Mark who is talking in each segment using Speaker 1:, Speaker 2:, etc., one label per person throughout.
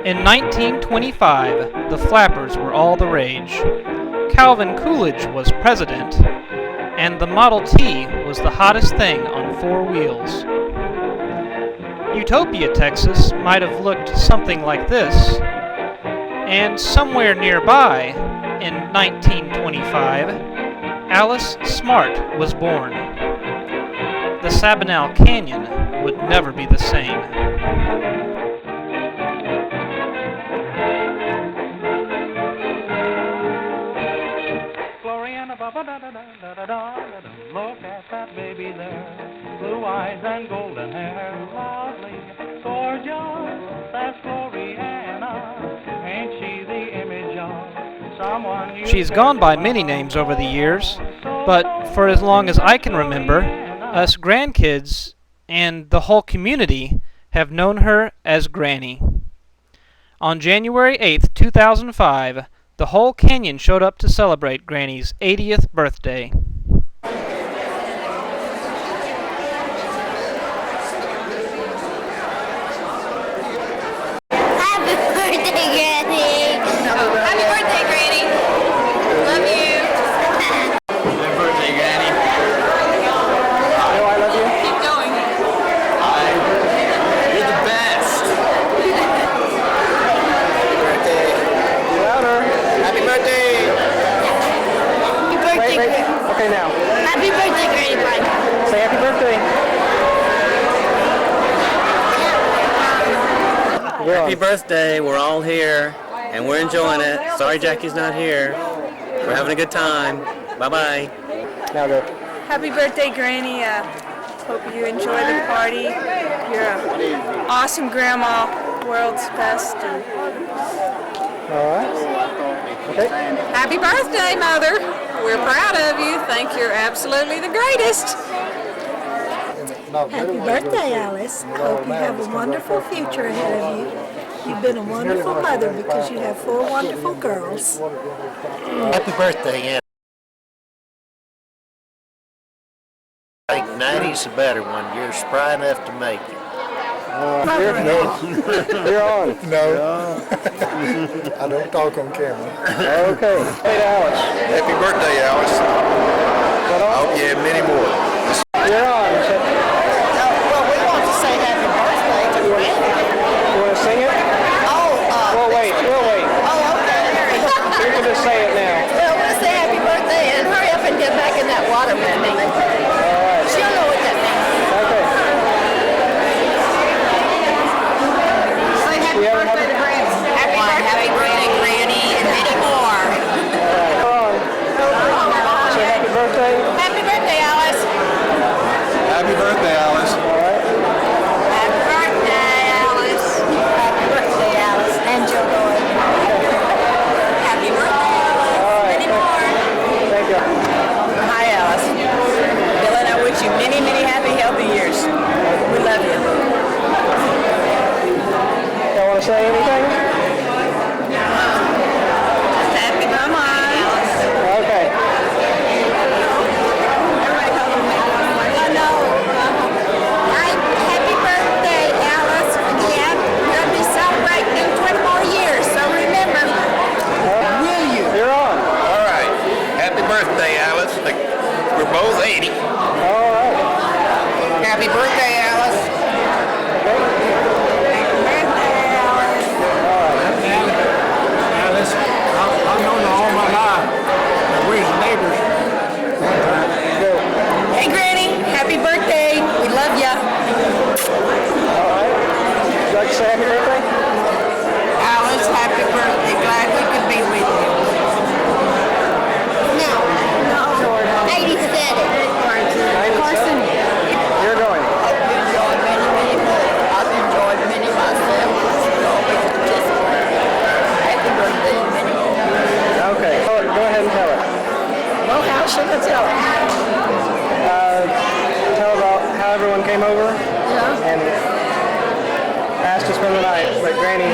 Speaker 1: In 1925, the Flappers were all the rage. Calvin Coolidge was president, and the Model T was the hottest thing on four wheels. Utopia, Texas might have looked something like this, and somewhere nearby, in 1925, Alice Smart was born. The Sabinal Canyon would never be the same.
Speaker 2: Look at that baby there, blue eyes and golden hair, lovely, gorgeous, that's Gloriana. Ain't she the image of someone you...
Speaker 1: She's gone by many names over the years, but for as long as I can remember, us grandkids and the whole community have known her as Granny. On January 8th, 2005, the whole canyon showed up to celebrate Granny's 80th birthday.
Speaker 3: Happy birthday, Granny! Happy birthday, Granny! Love you!
Speaker 4: Happy birthday, Granny.
Speaker 1: I love you.
Speaker 3: Keep going.
Speaker 4: You're the best. Happy birthday.
Speaker 1: Louder.
Speaker 4: Happy birthday.
Speaker 3: Happy birthday, Granny!
Speaker 1: Okay, now.
Speaker 3: Happy birthday, Granny Bud!
Speaker 1: Say happy birthday.
Speaker 4: Happy birthday. We're all here, and we're enjoying it. Sorry Jackie's not here. We're having a good time. Bye-bye.
Speaker 1: Now go.
Speaker 5: Happy birthday, Granny. Hope you enjoy the party. You're an awesome grandma, world's best. And
Speaker 1: All right. Okay.
Speaker 5: happy birthday, Mother. We're proud of you. Think you're absolutely the greatest.
Speaker 6: Happy birthday, Alice. Hope you have a wonderful future ahead of you. You've been a wonderful mother because you have 4 wonderful girls.
Speaker 7: Happy birthday, Ann. I think 90's a better one. You're spry enough to make it.
Speaker 1: You're on.
Speaker 8: No. I don't talk on camera.
Speaker 1: Okay. Hey, Alice.
Speaker 8: Happy birthday, Alice. I hope you have many more.
Speaker 1: You're on.
Speaker 3: Well, we want to say happy birthday to Granny.
Speaker 1: You want to sing it?
Speaker 3: Oh,
Speaker 1: We'll wait.
Speaker 3: Oh, okay.
Speaker 1: You can just say it now.
Speaker 3: Well, we'll say happy birthday and hurry up and get back in that water with me. She'll know what that means.
Speaker 1: Okay.
Speaker 3: Say happy
Speaker 1: Yeah,
Speaker 3: birthday to Granny. Happy birthday, Granny, and many more.
Speaker 1: Say happy birthday.
Speaker 3: Happy birthday, Alice.
Speaker 8: Happy birthday, Alice.
Speaker 3: Happy birthday, Alice. Happy birthday, Alice. And Joe Lloyd. Happy birthday, Alice. Many more.
Speaker 1: Thank you.
Speaker 5: Hi, Alice. Bill and I wish you many, many happy, healthy years. We love you.
Speaker 1: Y'all want to say anything?
Speaker 5: Happy birthday.
Speaker 1: Okay.
Speaker 3: Happy birthday, Alice. Yeah, we'll be celebrating in 20 more years, so remember. Will you?
Speaker 1: You're on.
Speaker 8: All right. Happy birthday, Alice. We're both 80.
Speaker 1: All right.
Speaker 4: Happy birthday, Alice.
Speaker 7: Alice, I've known her all my life. We're neighbors.
Speaker 5: Hey, Granny. Happy birthday. We love ya.
Speaker 1: All right. Would you like to say happy birthday?
Speaker 5: Alice, happy birthday. Glad we could be with you.
Speaker 3: No. 80 said it.
Speaker 1: Carson. You're going.
Speaker 3: I've enjoyed many more. I've enjoyed many myself. Just happy birthday, many more.
Speaker 1: Okay. Go ahead and tell it.
Speaker 3: Well, how should I tell it?
Speaker 1: Tell about how everyone came over and asked to spend the night, but Granny.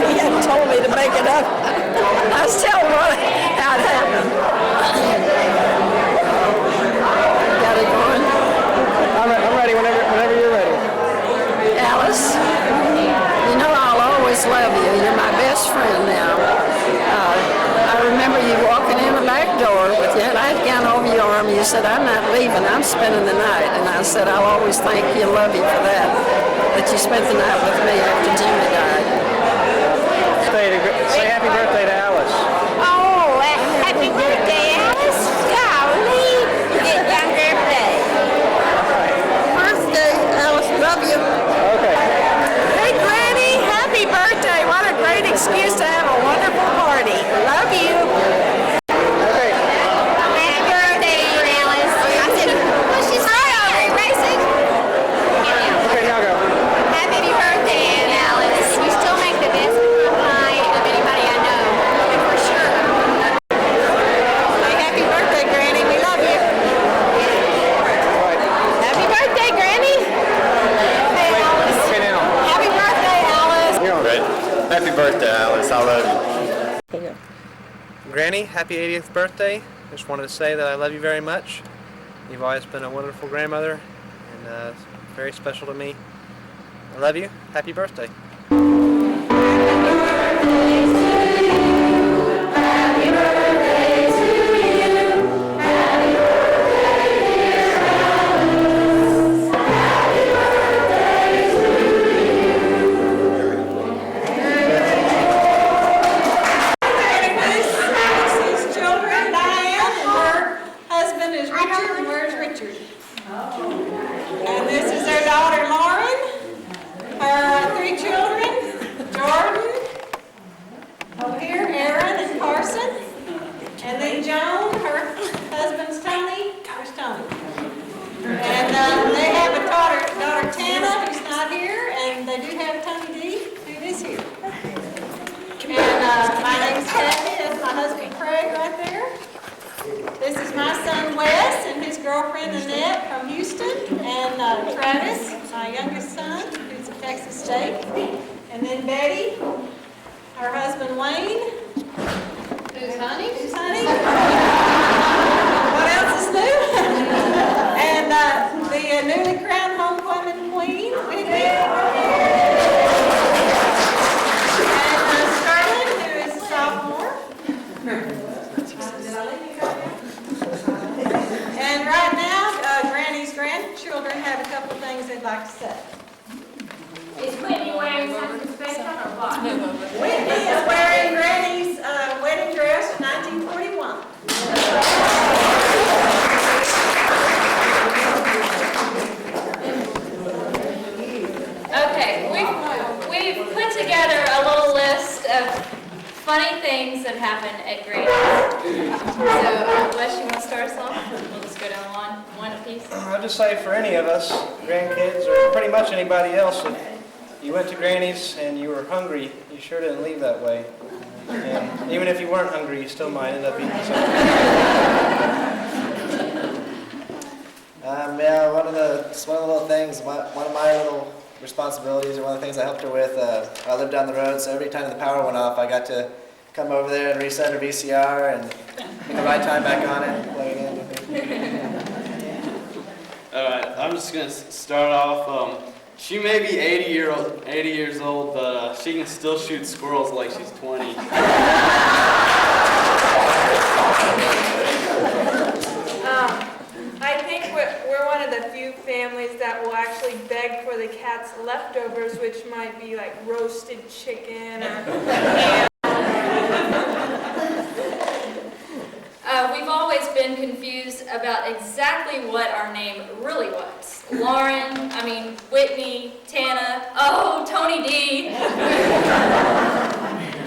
Speaker 5: He hadn't told me to make it up. I was telling how it happened. Got it going.
Speaker 1: I'm ready whenever you're ready.
Speaker 9: best friend now. I remember you walking in the back door with your nightgown over your arm. You said, "I'm not leaving, I'm spending the night." And I said, "I'll always thank you and love you for that you spent the night with me after Jimmy died."
Speaker 1: Say happy birthday to Alice.
Speaker 3: Oh, happy birthday, Alice. Golly, you get younger every day.
Speaker 9: Birthday, Alice, love you.
Speaker 1: Okay.
Speaker 9: Hey, Granny, happy birthday. What a great excuse to have a wonderful party. Love you.
Speaker 1: Okay.
Speaker 3: Happy birthday, Alice. I said, well, she's right over racing.
Speaker 1: Okay, now go.
Speaker 3: Happy birthday, Alice. You still make the best pie of anybody I know, for sure.
Speaker 9: Hey, happy birthday, Granny. We love you. Happy birthday, Granny. Hey, Alice.
Speaker 1: Okay, now.
Speaker 9: Happy birthday, Alice.
Speaker 1: You're on.
Speaker 8: Great. Happy birthday, Alice. I love you.
Speaker 1: Granny, happy 80th birthday. Just wanted to say that I love you very much. You've always been a wonderful grandmother and very special to me. I love you. Happy birthday.
Speaker 9: These children, Diane, and her husband is Richard, and where's Richard? And this is their daughter Lauren, her three children, Jordan, over here, Aaron and Carson, and then Joan, her husband's Tony. Where's Tony? And they have a daughter Tana, who's not here, and they do have Tony D, who is here. And my name's Kathy, that's my husband Craig right there. This is my son Wes and his girlfriend Annette from Houston, and Travis, my youngest son, who's at Texas State. And then Betty, her husband Wayne. Who's honey? Who's honey? What else is new? And the newly crowned homecoming queen, Whitney. Scarlett, who is a sophomore. And right now, Granny's grandchildren have a couple of things they'd like to say.
Speaker 3: Is Whitney wearing something special or what?
Speaker 9: Whitney is wearing Granny's wedding dress from 1941.
Speaker 10: Okay, we've put together a little list of funny things that happen at Granny's. So, Wes, you want to start us off? We'll just go down one apiece.
Speaker 1: I'll just say for any of us, grandkids, or pretty much anybody else, if you went to Granny's and you were hungry, you sure didn't leave that way. And even if you weren't hungry, you still might end up eating something.
Speaker 11: Yeah, one of the little things, one of my little responsibilities, or one of the things I helped her with, I lived down the road, so every time the power went off, I got to come over there and reset her VCR and put the right time back on it and play it in.
Speaker 12: Alright, I'm just going to start off. She may be 80 years old, but she can still shoot squirrels like she's 20.
Speaker 5: I think we're one of the few families that will actually beg for the cat's leftovers, which might be like roasted chicken or ham.
Speaker 10: We've always been confused about exactly what our name really was. Whitney, Tana, Tony D.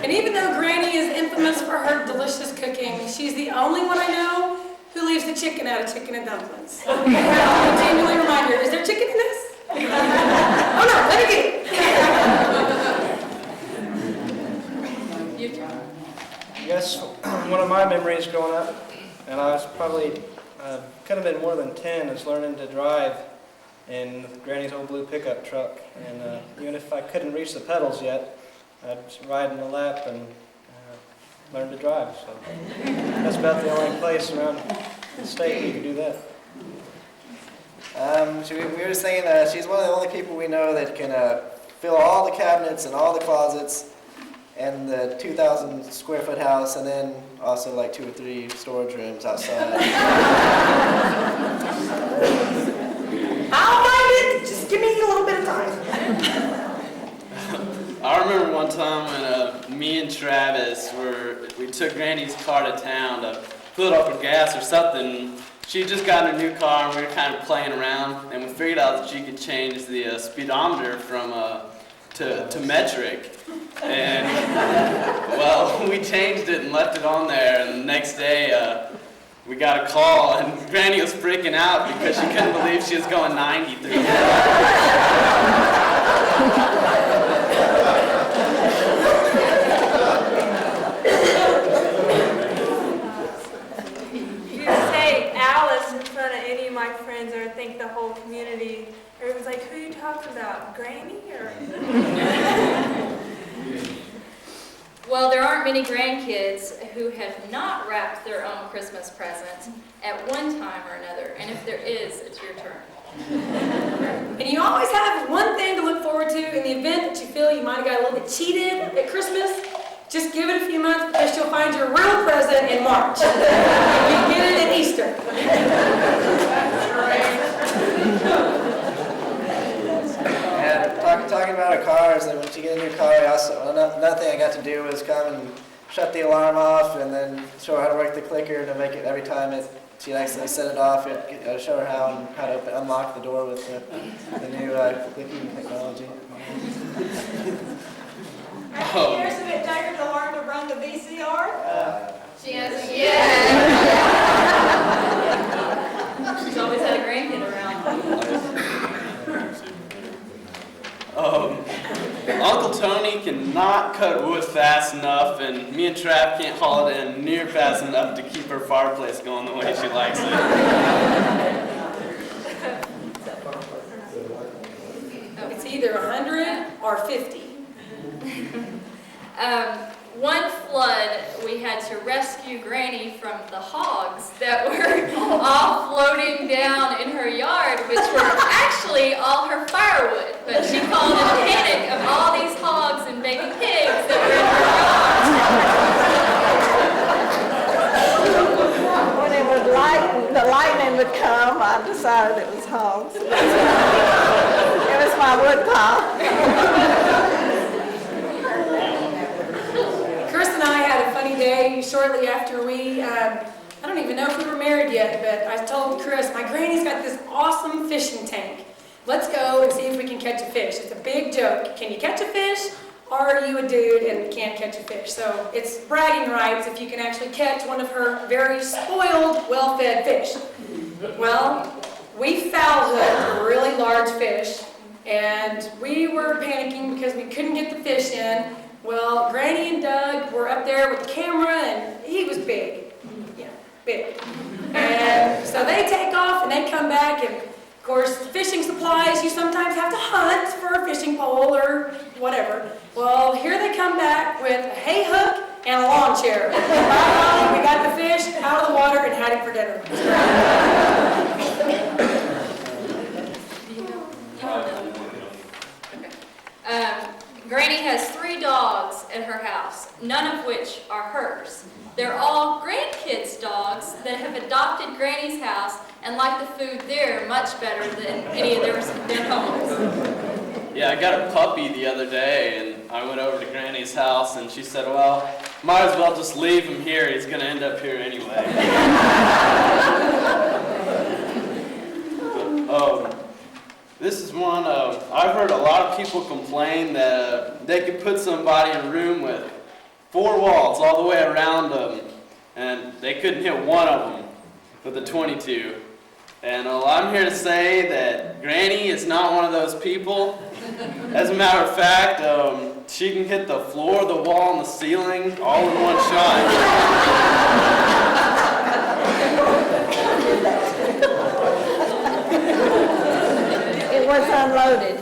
Speaker 13: And even though Granny is infamous for her delicious cooking, she's the only one I know who leaves the chicken out of chicken and dumplings. I'll continually remind her, is there chicken in this? Oh no, let me get it.
Speaker 1: I guess one of my memories growing up, and I was probably, could have been more than 10, is learning to drive in Granny's old blue pickup truck. And even if I couldn't reach the pedals yet, I'd just ride in the lap and learn to drive. So that's about the only place around the state where you can do that.
Speaker 11: We were just saying she's one of the only people we know that can fill all the cabinets and all the closets and the 2,000 square foot house, and then also like 2 or 3 storage rooms outside.
Speaker 13: I'll find it. Just give me a little bit of time.
Speaker 12: I remember one time when me and Travis we took Granny's car to town to fill it up with gas or something. She just got in a new car and we were kind of playing around, and we figured out that she could change the speedometer from to metric. And well, we changed it and left it on there, and the next day we got a call, and Granny was freaking out because she couldn't believe she was going 90 through the
Speaker 5: If you say Alice in front of any of my friends, or think the whole community, everyone's like, who are you talking about, Granny? Or
Speaker 10: Well, there aren't many grandkids who have not wrapped their own Christmas presents at one time or another, and if there is, it's your turn.
Speaker 13: And you always have one thing to look forward to in the event that you feel you might have got a little bit cheated at Christmas. Just give it a few months because you'll find your real present in March. You get it at Easter.
Speaker 11: And talking about our cars, and when you get a new car, another thing I got to do was come and shut the alarm off, and then show her how to work the clicker to make it every time she accidentally set it off. Show her how to unlock the door with the new clicking technology.
Speaker 9: How many years did it take her to learn to run the VCR?
Speaker 10: She hasn't yet. She's always had a grandkid around.
Speaker 12: Uncle Tony cannot cut wood fast enough, and me and Trav can't haul it in near fast enough to keep her fireplace going the way she likes it.
Speaker 13: It's either 100 or 50.
Speaker 10: One flood, we had to rescue Granny from the hogs that were all floating down in her yard, which were actually all her firewood. But she called in a panic of all these hogs and baby pigs that were in her yard.
Speaker 3: When it would the lightning would come, I decided it was hogs. It was my wood pile.
Speaker 13: Chris and I had a funny day shortly after we, I don't even know if we were married yet, but I told Chris, my granny's got this awesome fishing tank. Let's go and see if we can catch a fish. It's a big joke. Can you catch a fish? Or are you a dude and can't catch a fish? So it's bragging rights if you can actually catch one of her very spoiled, well-fed fish. Well, we foul hooked a really large fish, and we were panicking because we couldn't get the fish in. Well, Granny and Doug were up there with the camera, and he was big. Yeah, big. And so they take off, and they come back, and of course, fishing supplies, you sometimes have to hunt for a fishing pole or whatever. Well, here they come back with a hay hook and a lawn chair. Finally, we got the fish out of the water and had him for dinner.
Speaker 10: Granny has 3 dogs at her house, none of which are hers. They're all grandkids' dogs that have adopted Granny's house and like the food there much better than any of their homes.
Speaker 12: Yeah, I got a puppy the other day, and I went over to Granny's house, and she said, well, might as well just leave him here. He's going to end up here anyway. This is one, I've heard a lot of people complain that they could put somebody in a room with 4 walls all the way around them, and they couldn't hit one of them with a .22. And I'm here to say that Granny is not one of those people. As a matter of fact, she can hit the floor, the wall, and the ceiling all in one shot.
Speaker 3: It was unloaded.